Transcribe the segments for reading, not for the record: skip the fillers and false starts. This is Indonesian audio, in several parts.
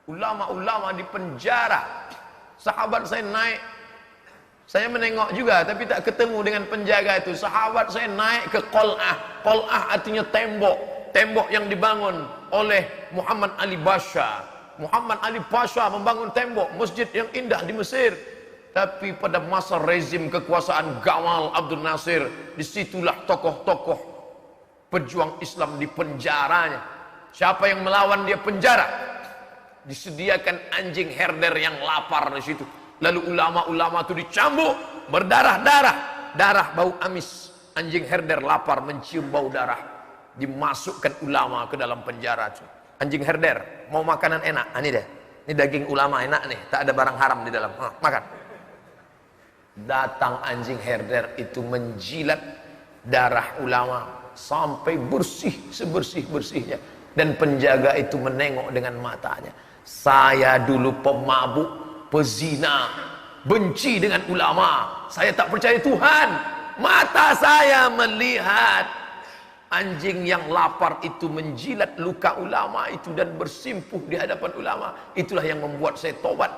ulama-ulama di penjara. Sahabat saya naik, saya menengok juga tapi tak ketemu dengan penjaga itu. Sahabat saya naik ke Qal'ah. Qal'ah artinya tembok, tembok yang dibangun oleh Muhammad Ali Pasha. Muhammad Ali Pasha membangun tembok masjid yang indah di Mesir. Tapi pada masa rezim kekuasaan Gamal Abdul Nasir, disitulah tokoh-tokoh pejuang Islam di penjaranya. Siapa yang melawan dia penjara? Disediakan anjing herder yang lapar di situ. Lalu ulama-ulama itu dicambuk, berdarah-darah, darah bau amis. Anjing herder lapar mencium bau darah. Dimasukkan ulama ke dalam penjara. Anjing herder mau makanan enak, ini deh. Ini daging ulama enak nih, tak ada barang haram di dalam. Makan. Datang anjing herder itu menjilat darah ulama sampai bersih sebersih-bersihnya. Dan penjaga itu menengok dengan matanya. Saya dulu pemabuk, pezina, benci dengan ulama. Saya tak percaya Tuhan. Mata saya melihat anjing yang lapar itu menjilat luka ulama itu dan bersimpuh di hadapan ulama. Itulah yang membuat saya tobat.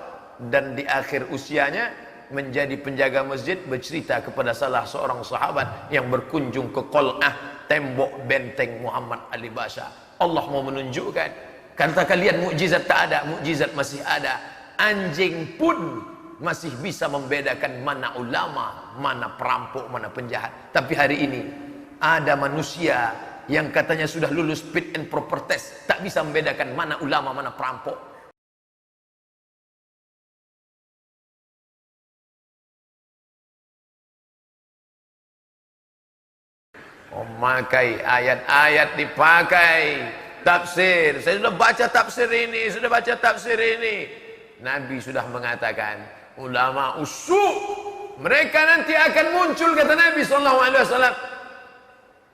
Dan di akhir usianya menjadi penjaga masjid, bercerita kepada salah seorang sahabat yang berkunjung ke Qal'ah, tembok benteng Muhammad Ali Pasha. Allah mau menunjukkan, kata kalian mukjizat tak ada, mukjizat masih ada. Anjing pun masih bisa membedakan mana ulama, mana perampok, mana penjahat. Tapi hari ini ada manusia yang katanya sudah lulus fit and proper test, tak bisa membedakan mana ulama, mana perampok. Memakai ayat-ayat, dipakai tafsir. Saya sudah baca tafsir ini, sudah baca tafsir ini. Nabi sudah mengatakan, ulama usuk, mereka nanti akan muncul, kata Nabi SAW.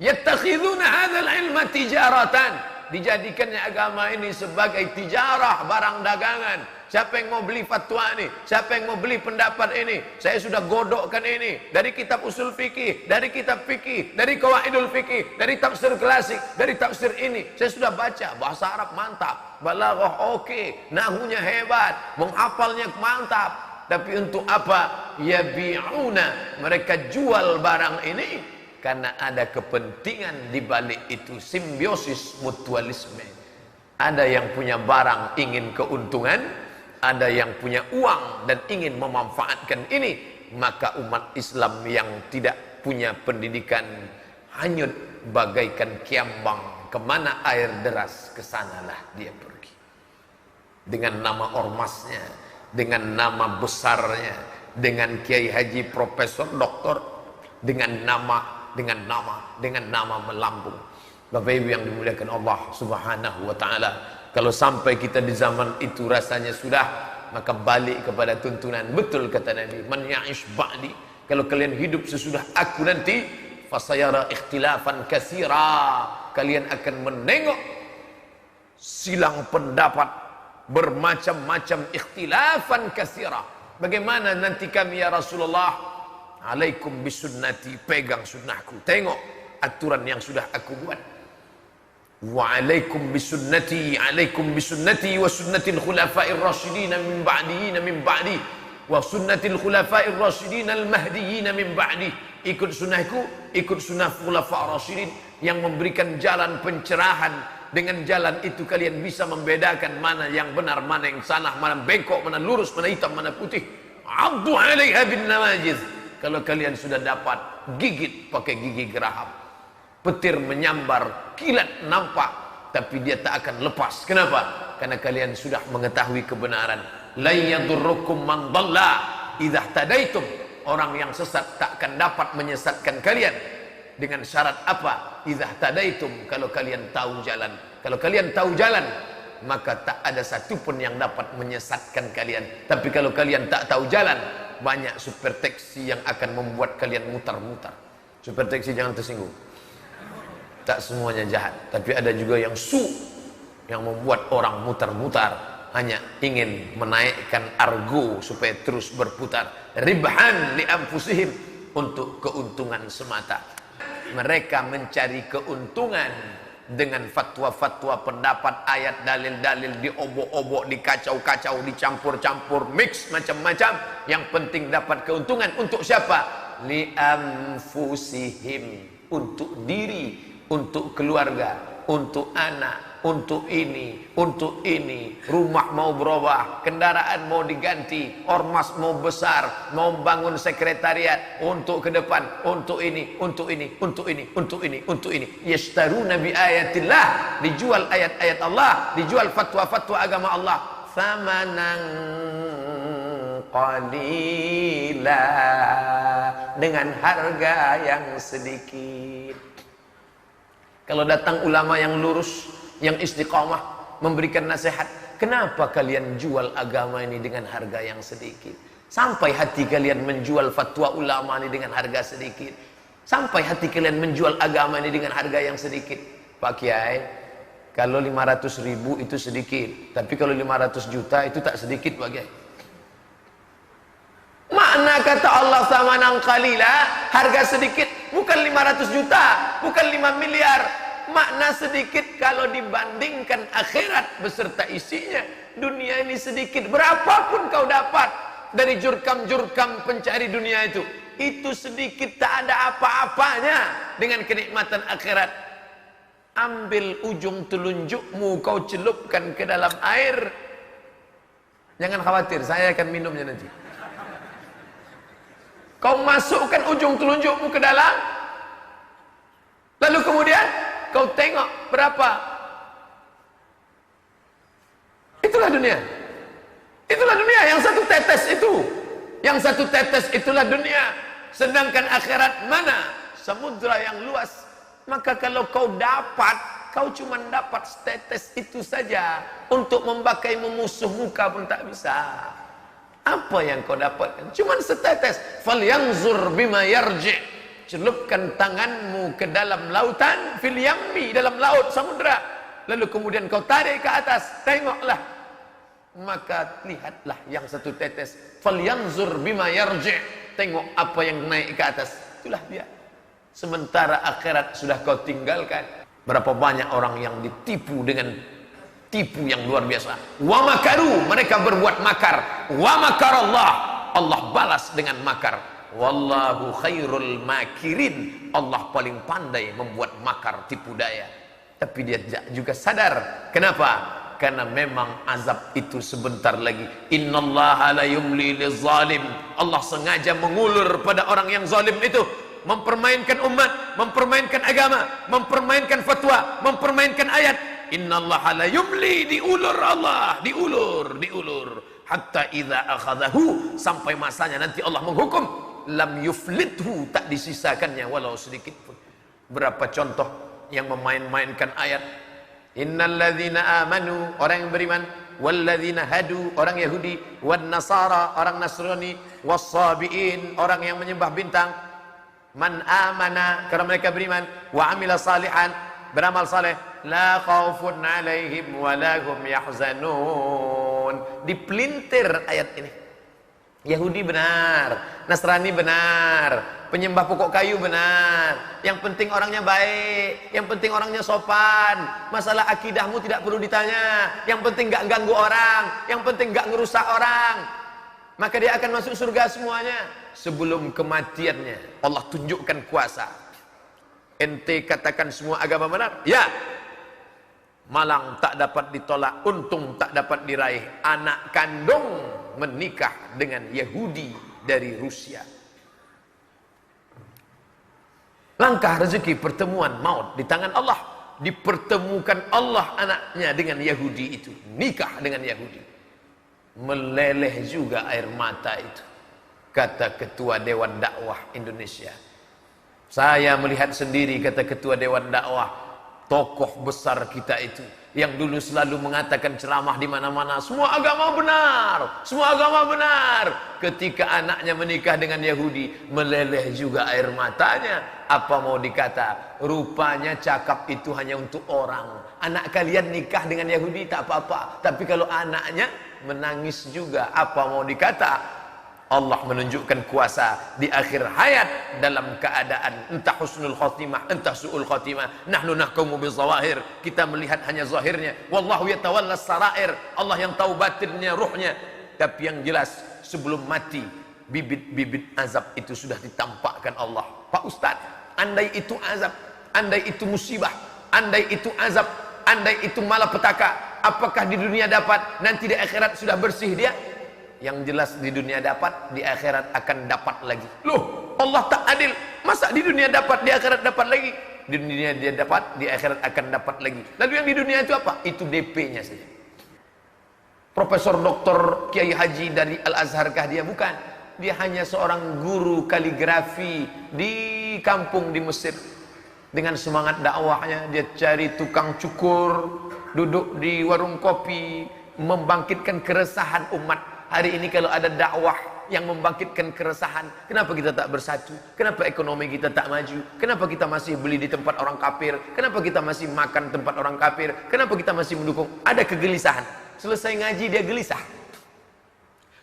Yattakhiduna hadzal ilma tijaratan. Dijadikannya agama ini sebagai tijarah, barang dagangan. Siapa yang mau beli fatwa ini? Siapa yang mau beli pendapat ini? Saya sudah godokkan ini dari kitab usul fikih, dari kitab fikih, dari qawaidul fikih, dari tafsir klasik, dari tafsir ini. Saya sudah baca, bahasa Arab mantap, balaghah oke, nahunya hebat, menghafalnya mantap. Tapi untuk apa? Yabi'una, mereka jual barang ini karena ada kepentingan di balik itu, simbiosis mutualisme. Ada yang punya barang ingin keuntungan, ada yang punya uang dan ingin memanfaatkan ini. Maka umat Islam yang tidak punya pendidikan hanyut bagaikan kiambang. Kemana air deras, kesanalah dia pergi. Dengan nama ormasnya, dengan nama besarnya, dengan kiai haji, profesor, doktor, dengan nama melambung. Bapak Ibu yang dimuliakan Allah Subhanahu wa taala, kalau sampai kita di zaman itu rasanya sudah, maka balik kepada tuntunan. Betul kata Nabi, man ya'ish ba'di, kalau kalian hidup sesudah aku nanti, fasayara ikhtilafan katsira, kalian akan menengok silang pendapat bermacam-macam, ikhtilafan katsira. Bagaimana nanti kami ya Rasulullah? Alaikum bisunnati, pegang sunnahku, tengok aturan yang sudah aku buat. Wa alaikum bisunnati wa sunnatil khulafa'ir rasyidin min ba'di wa sunnatil khulafa'ir rasyidin al mahdiyyin min ba'di. Ikut sunnahku, ikut sunnah khulafa'ir rasyidin yang memberikan jalan pencerahan. Dengan jalan itu kalian bisa membedakan mana yang benar, mana yang salah, mana bengkok, mana lurus, mana hitam, mana putih. Addu 'alaiha bin nawajiz. Kalau kalian sudah dapat, gigit pakai gigi geraham. Petir menyambar, kilat nampak, tapi dia tak akan lepas. Kenapa? Karena kalian sudah mengetahui kebenaran. La yadurrukum man dhalla idza tadaitum. Orang yang sesat tak akan dapat menyesatkan kalian. Dengan syarat apa? Idza tadaitum, kalau kalian tahu jalan. Kalau kalian tahu jalan, maka tak ada satupun yang dapat menyesatkan kalian. Tapi kalau kalian tak tahu jalan, banyak super taksi yang akan membuat kalian mutar-mutar. Super taksi jangan tersinggung. Tak semuanya jahat, tapi ada juga yang yang membuat orang mutar-mutar, hanya ingin menaikkan argo supaya terus berputar. Ribhan li anfusihim, untuk keuntungan semata. Mereka mencari keuntungan dengan fatwa-fatwa, pendapat, ayat, dalil-dalil diobok-obok, dikacau-kacau, dicampur-campur, mix macam-macam. Yang penting dapat keuntungan untuk siapa? Li anfusihim, untuk diri, untuk keluarga, untuk anak, untuk ini, rumah mau berubah, kendaraan mau diganti, ormas mau besar, mau bangun sekretariat, untuk ke depan, untuk ini, yashtaruna bi ayatillah, dijual ayat-ayat Allah, dijual fatwa-fatwa agama Allah, thamanan qalila, dengan harga yang sedikit. Kalau datang ulama yang lurus, yang istiqamah, memberikan nasihat, kenapa kalian jual agama ini dengan harga yang sedikit? Sampai hati kalian menjual fatwa ulama ini dengan harga sedikit. Sampai hati kalian menjual agama ini dengan harga yang sedikit. Pak Kiai, kalau 500 ribu itu sedikit, tapi kalau 500 juta itu tak sedikit Pak Kiai. Makna kata Allah thamanan qalila, harga sedikit, bukan 500 juta, bukan 5 miliar. Makna sedikit kalau dibandingkan akhirat beserta isinya. Dunia ini sedikit, berapapun kau dapat dari jurkam-jurkam pencari dunia itu sedikit, tak ada apa-apanya dengan kenikmatan akhirat. Ambil ujung telunjukmu, kau celupkan ke dalam air. Jangan khawatir, saya akan minumnya nanti. Kau masukkan ujung telunjukmu ke dalam, lalu kemudian kau tengok berapa. Itulah dunia. Itulah dunia, yang satu tetes itu. Yang satu tetes itulah dunia. Sedangkan akhirat mana? Samudra yang luas. Maka kalau kau dapat, kau cuma dapat setetes itu saja. Untuk membakai memusuh muka pun tak bisa. Apa yang kau dapatkan? Cuma setetes. Falyanzur bima yarji'. Celupkan tanganmu ke dalam lautan, fil yammi, dalam laut, samudra. Lalu kemudian kau tarik ke atas, tengoklah. Maka lihatlah yang satu tetes. Falyanzur bima yarji'. Tengok apa yang naik ke atas. Itulah dia. Sementara akhirat sudah kau tinggalkan. Berapa banyak orang yang ditipu dengan tipu yang luar biasa. Wa makaru, mereka berbuat makar. Wa makarallah, Allah balas dengan makar. Wallahu khairul makirin, Allah paling pandai membuat makar, tipu daya. Tapi dia juga sadar. Kenapa? Karena memang azab itu sebentar lagi. Innallaha la yumli lizalim. Allah sengaja mengulur pada orang yang zalim itu, mempermainkan umat, mempermainkan agama, mempermainkan fatwa, mempermainkan ayat. Innallaha la yumli, diulur Allah, diulur. Hatta idza akhadahu, sampai masanya nanti Allah menghukum. Lam yuflithu, tak disisakannya walau sedikit pun. Berapa contoh yang memain-mainkan ayat. Innalladzina amanu, orang yang beriman, walladzina hadu, orang Yahudi, wan nasara, orang Nasrani, wassabiin, orang yang menyembah bintang. Man amana, karena mereka beriman, wa amila salihan, beramal saleh, la khaufun alaihim wa lahum yahzanun. Dipelintir ayat ini. Yahudi benar, Nasrani benar, penyembah pokok kayu benar. Yang penting orangnya baik, yang penting orangnya sopan. Masalah akidahmu tidak perlu ditanya. Yang penting gak ganggu orang, yang penting gak ngerusak orang. Maka dia akan masuk surga semuanya. Sebelum kematiannya Allah tunjukkan kuasa. Ente katakan semua agama benar? Ya. Malang tak dapat ditolak, untung tak dapat diraih. Anak kandung menikah dengan Yahudi dari Rusia. Langkah rezeki, pertemuan maut di tangan Allah. Dipertemukan Allah anaknya dengan Yahudi itu, nikah dengan Yahudi. Meleleh juga air mata itu, kata Ketua Dewan Dakwah Indonesia. Saya melihat sendiri, kata Ketua Dewan Dakwah, tokoh besar kita itu yang dulu selalu mengatakan ceramah di mana-mana, semua agama benar, semua agama benar. Ketika anaknya menikah dengan Yahudi, meleleh juga air matanya. Apa mau dikata? Rupanya cakap itu hanya untuk orang. Anak kalian nikah dengan Yahudi tak apa-apa, tapi kalau anaknya menangis juga, apa mau dikata? Allah menunjukkan kuasa di akhir hayat dalam keadaan entah husnul khotimah, entah su'ul khotimah. Nahnu nahkumu bizawahir, kita melihat hanya zahirnya. Wallahu yatawalla sarair, Allah yang tahu batinnya, ruhnya. Tapi yang jelas sebelum mati, bibit-bibit azab itu sudah ditampakkan Allah. Pak Ustaz, andai itu azab, andai itu musibah, andai itu azab, andai itu malapetaka, apakah di dunia dapat, nanti di akhirat sudah bersih dia? Yang jelas di dunia dapat, di akhirat akan dapat lagi. Loh, Allah tak adil. Masa di dunia dapat, di akhirat dapat lagi? Di dunia dia dapat, di akhirat akan dapat lagi. Lalu yang di dunia itu apa? Itu DP-nya saja. Profesor Doktor Kiai Haji dari Al-Azharkah dia? Bukan. Dia hanya seorang guru kaligrafi di kampung di Mesir. Dengan semangat dakwahnya, dia cari tukang cukur, duduk di warung kopi, membangkitkan keresahan umat. Hari ini kalau ada dakwah yang membangkitkan keresahan, kenapa kita tak bersatu? Kenapa ekonomi kita tak maju? Kenapa kita masih beli di tempat orang kafir? Kenapa kita masih makan tempat orang kafir? Kenapa kita masih mendukung? Ada kegelisahan. Selesai ngaji dia gelisah.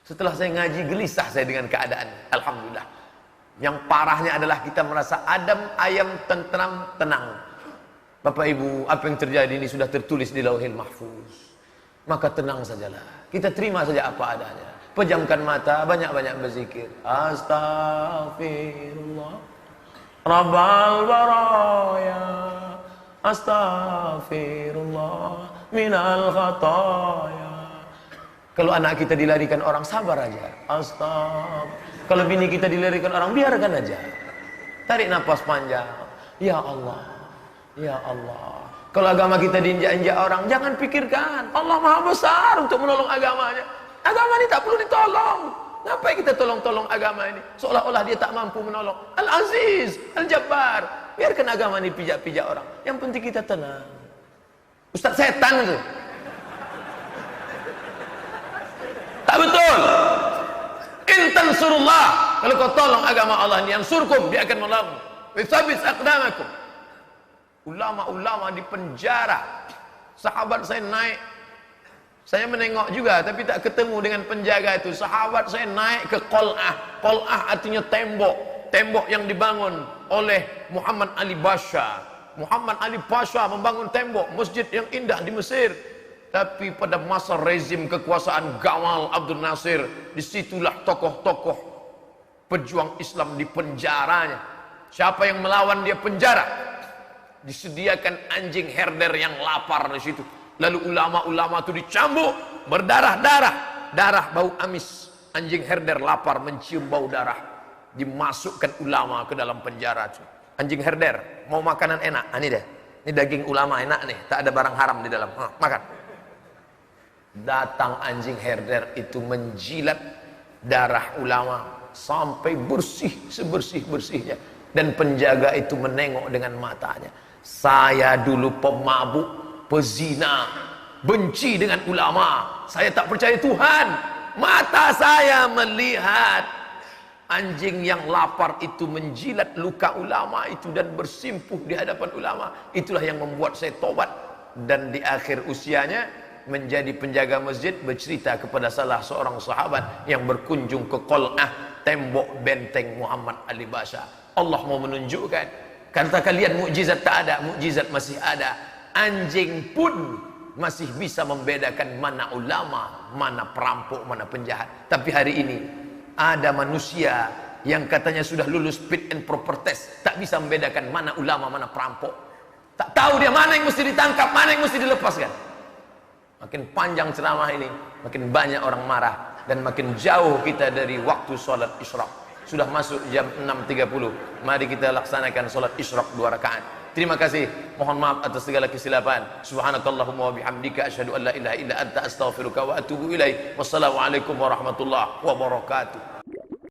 Setelah saya ngaji gelisah saya dengan keadaan. Alhamdulillah. Yang parahnya adalah kita merasa adem, ayam, tentram, tenang. Bapak Ibu, apa yang terjadi ini sudah tertulis di Lauhil Mahfuz. Maka tenang sajalah. Kita terima saja apa adanya. Pejamkan mata, banyak-banyak berzikir. Astaghfirullah Rabbal baraya, astaghfirullah minal khataya. Kalau anak kita dilarikan orang, sabar aja. Kalau bini kita dilarikan orang, biarkan aja. Tarik nafas panjang. Ya Allah, ya Allah. Kalau agama kita diinjak-injak orang, jangan pikirkan Allah maha besar untuk menolong agamanya. Agama ini tak perlu ditolong. Ngapain kita tolong-tolong agama ini? Seolah-olah dia tak mampu menolong. Al-Aziz, Al-Jabbar. Biarkan agama ini pijak-pijak orang. Yang penting kita tenang. Ustaz setan itu. Tak betul. Intan surullah. Kalau kau tolong agama Allah ini, yang surkum, dia akan menolong. Wisabis aqdamakum. Ulama-ulama di penjara. Sahabat saya naik. Saya menengok juga, tapi tak ketemu dengan penjaga itu. Sahabat saya naik ke Qal'ah. Qal'ah artinya tembok. Tembok yang dibangun oleh Muhammad Ali Pasha. Muhammad Ali Pasha membangun tembok. Masjid yang indah di Mesir. Tapi pada masa rezim kekuasaan Gamal Abdul Nasir, disitulah tokoh-tokoh pejuang Islam di penjaranya. Siapa yang melawan dia penjara. Disediakan anjing herder yang lapar di situ. Lalu ulama-ulama itu dicambuk, berdarah-darah, darah bau amis. Anjing herder lapar mencium bau darah. Dimasukkan ulama ke dalam penjara itu. Anjing herder mau makanan enak, ini deh. Ini daging ulama enak nih, tak ada barang haram di dalam. Makan. Datang anjing herder itu menjilat darah ulama sampai bersih sebersih-bersihnya. Dan penjaga itu menengok dengan matanya. Saya dulu pemabuk, pezina, benci dengan ulama. Saya tak percaya Tuhan. Mata saya melihat anjing yang lapar itu menjilat luka ulama itu dan bersimpuh di hadapan ulama. Itulah yang membuat saya tobat. Dan di akhir usianya menjadi penjaga masjid, bercerita kepada salah seorang sahabat yang berkunjung ke Qal'ah, tembok benteng Muhammad Ali Pasha. Allah mau menunjukkan, kata kalian mukjizat tak ada, mukjizat masih ada. Anjing pun masih bisa membedakan mana ulama, mana perampok, mana penjahat. Tapi hari ini ada manusia yang katanya sudah lulus fit and proper test, tak bisa membedakan mana ulama, mana perampok. Tak tahu dia mana yang mesti ditangkap, mana yang mesti dilepaskan. Makin panjang ceramah ini, makin banyak orang marah, dan makin jauh kita dari waktu sholat isyraq. Sudah masuk jam 6.30. Mari kita laksanakan solat isyraq 2 rakaat. Terima kasih. Mohon maaf atas segala kesilapan. Subhanakallahumma wa bihamdika asyhadu an la ilaha illa anta astaghfiruka wa atubu ilaik. Wassalamualaikum warahmatullahi wabarakatuh.